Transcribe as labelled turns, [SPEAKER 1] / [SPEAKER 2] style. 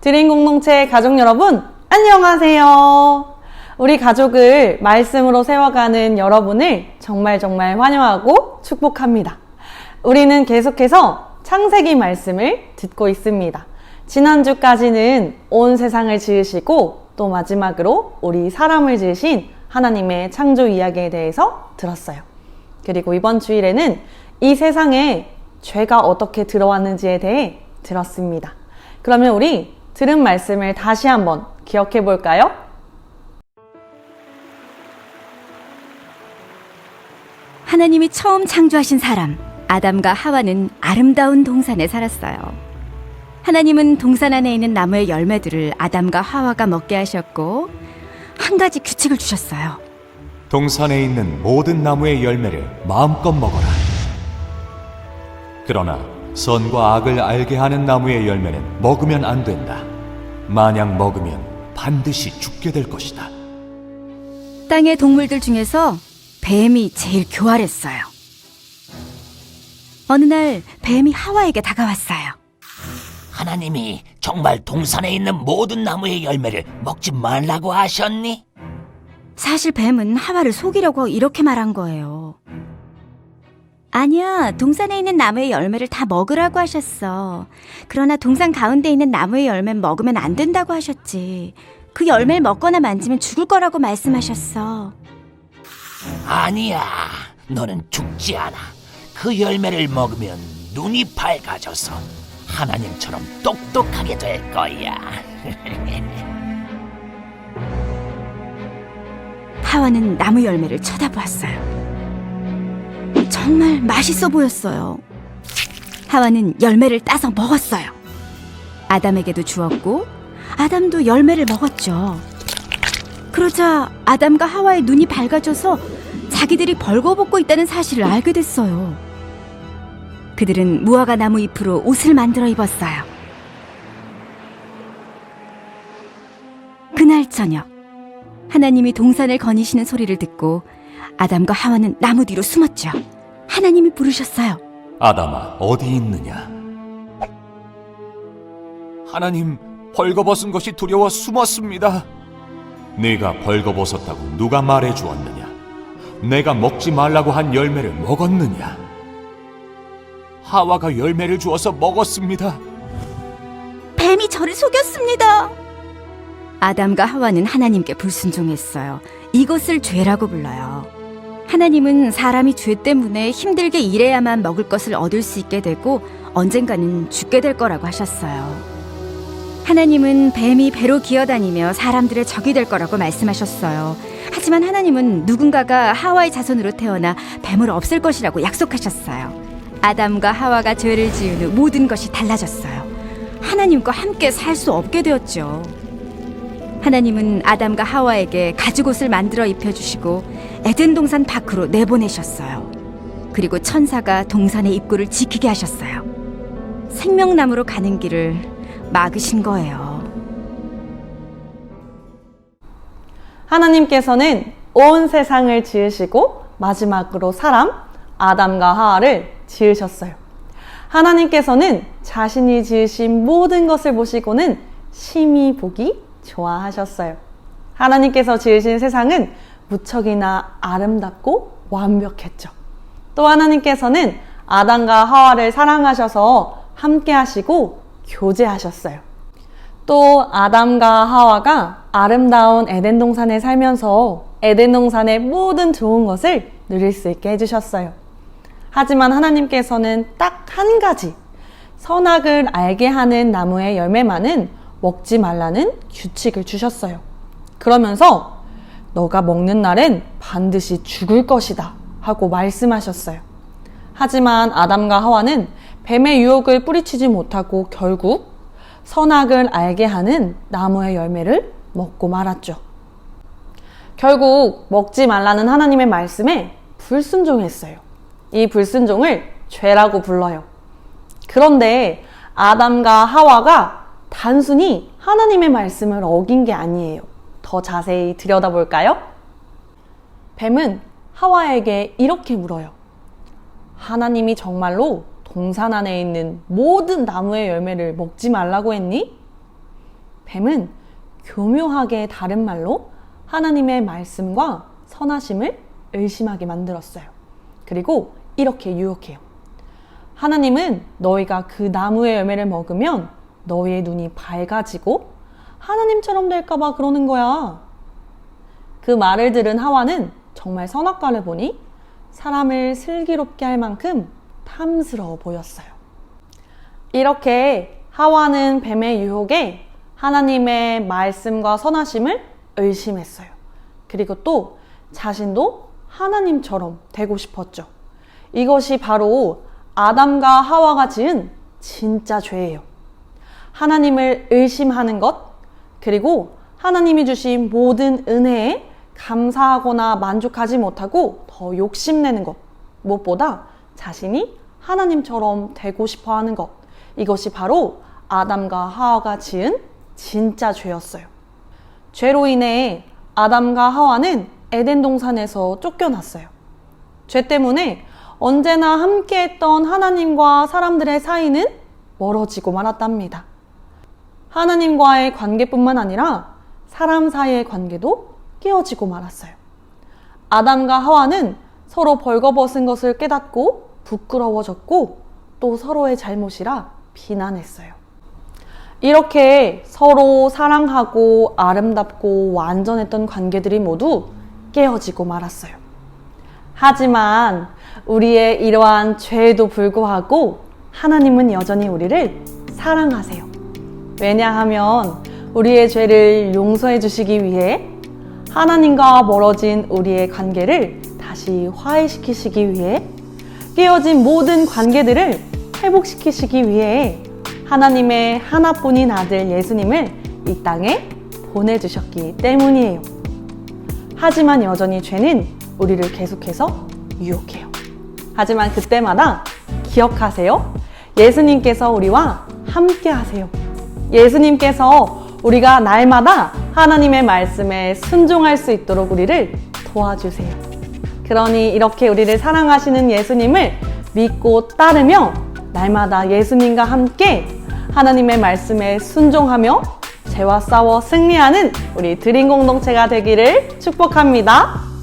[SPEAKER 1] 드림 공동체 가족 여러분, 안녕하세요. 우리 가족을 말씀으로 세워가는 여러분을 정말 환영하고 축복합니다. 우리는 계속해서 창세기 말씀을 듣고 있습니다. 지난주까지는 온 세상을 지으시고 또 마지막으로 우리 사람을 지으신 하나님의 창조 이야기에 대해서 들었어요. 그리고 이번 주일에는 이 세상에 죄가 어떻게 들어왔는지에 대해 들었습니다. 그러면 우리 들은 말씀을 다시 한번 기억해 볼까요?
[SPEAKER 2] 하나님이 처음 창조하신 사람, 아담과 하와는 아름다운 동산에 살았어요. 하나님은 동산 안에 있는 나무의 열매들을 아담과 하와가 먹게 하셨고 한 가지 규칙을 주셨어요.
[SPEAKER 3] 동산에 있는 모든 나무의 열매를 마음껏 먹어라. 그러나 선과 악을 알게 하는 나무의 열매는 먹으면 안 된다. 만약 먹으면 반드시 죽게 될 것이다.
[SPEAKER 2] 땅의 동물들 중에서 뱀이 제일 교활했어요. 어느 날 뱀이 하와에게 다가왔어요.
[SPEAKER 4] 하나님이 정말 동산에 있는 모든 나무의 열매를 먹지 말라고 하셨니?
[SPEAKER 2] 사실 뱀은 하와를 속이려고 이렇게 말한 거예요. 아니야, 동산에 있는 나무의 열매를 다 먹으라고 하셨어. 그러나 동산 가운데 있는 나무의 열매는 먹으면 안 된다고 하셨지. 그 열매를 먹거나 만지면 죽을 거라고 말씀하셨어.
[SPEAKER 4] 아니야, 너는 죽지 않아. 그 열매를 먹으면 눈이 밝아져서 하나님처럼 똑똑하게 될 거야.
[SPEAKER 2] 하와는 나무 열매를 쳐다보았어요. 정말 맛있어 보였어요. 하와는 열매를 따서 먹었어요. 아담에게도 주었고 아담도 열매를 먹었죠. 그러자 아담과 하와의 눈이 밝아져서 자기들이 벌거벗고 있다는 사실을 알게 됐어요. 그들은 무화과 나무 잎으로 옷을 만들어 입었어요. 그날 저녁, 하나님이 동산을 거니시는 소리를 듣고 아담과 하와는 나무 뒤로 숨었죠. 하나님이 부르셨어요.
[SPEAKER 3] 아담아, 어디 있느냐? 하나님, 벌거벗은 것이 두려워 숨었습니다. 네가 벌거벗었다고 누가 말해 주었느냐? 내가 먹지 말라고 한 열매를 먹었느냐? 하와가 열매를 주어서 먹었습니다.
[SPEAKER 2] 뱀이 저를 속였습니다. 아담과 하와는 하나님께 불순종했어요. 이것을 죄라고 불러요. 하나님은 사람이 죄 때문에 힘들게 일해야만 먹을 것을 얻을 수 있게 되고 언젠가는 죽게 될 거라고 하셨어요. 하나님은 뱀이 배로 기어다니며 사람들의 적이 될 거라고 말씀하셨어요. 하지만 하나님은 누군가가 하와의 자손으로 태어나 뱀을 없앨 것이라고 약속하셨어요. 아담과 하와가 죄를 지은 후 모든 것이 달라졌어요. 하나님과 함께 살 수 없게 되었죠. 하나님은 아담과 하와에게 가죽옷을 만들어 입혀주시고 에덴 동산 밖으로 내보내셨어요. 그리고 천사가 동산의 입구를 지키게 하셨어요. 생명나무로 가는 길을 막으신 거예요.
[SPEAKER 1] 하나님께서는 온 세상을 지으시고 마지막으로 사람, 아담과 하와를 지으셨어요. 하나님께서는 자신이 지으신 모든 것을 보시고는 심히 보기 좋아하셨어요. 하나님께서 지으신 세상은 무척이나 아름답고 완벽했죠. 또 하나님께서는 아담과 하와를 사랑하셔서 함께 하시고 교제하셨어요. 또 아담과 하와가 아름다운 에덴 동산에 살면서 에덴 동산의 모든 좋은 것을 누릴 수 있게 해주셨어요. 하지만 하나님께서는 딱 한 가지, 선악을 알게 하는 나무의 열매만은 먹지 말라는 규칙을 주셨어요. 그러면서 너가 먹는 날엔 반드시 죽을 것이다 하고 말씀하셨어요. 하지만 아담과 하와는 뱀의 유혹을 뿌리치지 못하고 결국 선악을 알게 하는 나무의 열매를 먹고 말았죠. 결국 먹지 말라는 하나님의 말씀에 불순종했어요. 이 불순종을 죄라고 불러요. 그런데 아담과 하와가 단순히 하나님의 말씀을 어긴 게 아니에요. 더 자세히 들여다볼까요? 뱀은 하와에게 이렇게 물어요. 하나님이 정말로 동산 안에 있는 모든 나무의 열매를 먹지 말라고 했니? 뱀은 교묘하게 다른 말로 하나님의 말씀과 선하심을 의심하게 만들었어요. 그리고 이렇게 유혹해요. 하나님은 너희가 그 나무의 열매를 먹으면 너희의 눈이 밝아지고 하나님처럼 될까봐 그러는 거야. 그 말을 들은 하와는 정말 선악과를 보니 사람을 슬기롭게 할 만큼 탐스러워 보였어요. 이렇게 하와는 뱀의 유혹에 하나님의 말씀과 선하심을 의심했어요. 그리고 또 자신도 하나님처럼 되고 싶었죠. 이것이 바로 아담과 하와가 지은 진짜 죄예요. 하나님을 의심하는 것, 그리고 하나님이 주신 모든 은혜에 감사하거나 만족하지 못하고 더 욕심내는 것, 무엇보다 자신이 하나님처럼 되고 싶어 하는 것, 이것이 바로 아담과 하와가 지은 진짜 죄였어요. 죄로 인해 아담과 하와는 에덴 동산에서 쫓겨났어요. 죄 때문에 언제나 함께했던 하나님과 사람들의 사이는 멀어지고 말았답니다. 하나님과의 관계뿐만 아니라 사람 사이의 관계도 깨어지고 말았어요. 아담과 하와는 서로 벌거벗은 것을 깨닫고 부끄러워졌고 또 서로의 잘못이라 비난했어요. 이렇게 서로 사랑하고 아름답고 완전했던 관계들이 모두 깨어지고 말았어요. 하지만 우리의 이러한 죄에도 불구하고 하나님은 여전히 우리를 사랑하세요. 왜냐하면 우리의 죄를 용서해 주시기 위해 하나님과 멀어진 우리의 관계를 다시 화해시키시기 위해 깨어진 모든 관계들을 회복시키시기 위해 하나님의 하나뿐인 아들 예수님을 이 땅에 보내주셨기 때문이에요. 하지만 여전히 죄는 우리를 계속해서 유혹해요. 하지만 그때마다 기억하세요. 예수님께서 우리와 함께 하세요. 예수님께서 우리가 날마다 하나님의 말씀에 순종할 수 있도록 우리를 도와주세요. 그러니 이렇게 우리를 사랑하시는 예수님을 믿고 따르며 날마다 예수님과 함께 하나님의 말씀에 순종하며 죄와 싸워 승리하는 우리 드림 공동체가 되기를 축복합니다.